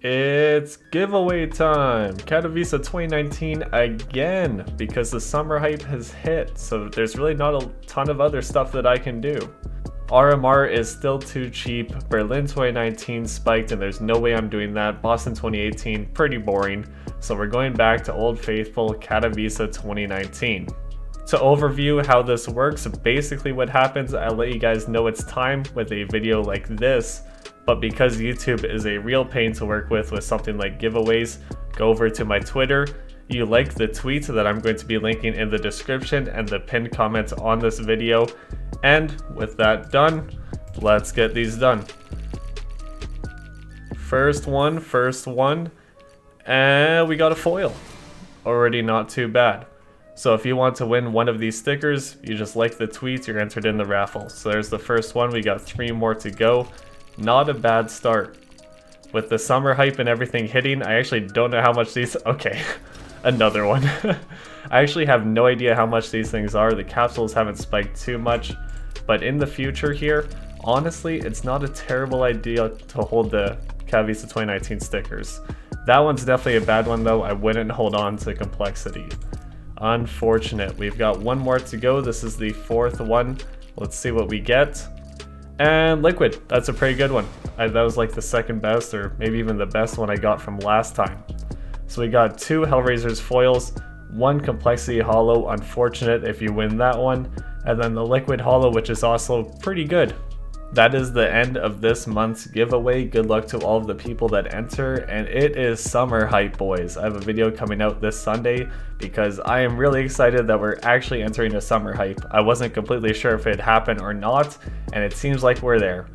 It's giveaway time! Katowice 2019 again, because the summer hype has hit, so there's really not a ton of other stuff that I can do. RMR is still too cheap, Berlin 2019 spiked and there's no way I'm doing that, Boston 2018 pretty boring, so we're going back to old faithful Katowice 2019. To overview how this works, basically what happens, I'll let you guys know it's time with a video like this, but because YouTube is a real pain to work with something like giveaways, go over to my Twitter, you like the tweet that I'm going to be linking in the description and the pinned comment on this video, and with that done, let's get these done. First one, and we got a foil. Already not too bad. So if you want to win one of these stickers, you just like the tweet, you're entered in the raffle. So there's the first one, we got 3 more to go. Not a bad start. With the summer hype and everything hitting, I actually don't know how much these... Okay, another one. I actually have no idea how much these things are. The capsules haven't spiked too much. But in the future here, honestly, it's not a terrible idea to hold the Katowice 2019 stickers. That one's definitely a bad one though. I wouldn't hold on to complexity. Unfortunate. We've got one more to go. This is the 4th one. Let's see what we get. And liquid. That's a pretty good one. That was like the second best, or maybe even the best one I got from last time. So we got 2 HellRaisers foils, 1 complexity holo. Unfortunate if you win that one. And then the liquid holo, which is also pretty good. That is the end of this month's giveaway. Good luck to all of the people that enter, and it is summer hype, boys. I have a video coming out this Sunday because I am really excited that we're actually entering a summer hype. I wasn't completely sure if it happened or not, and it seems like we're there.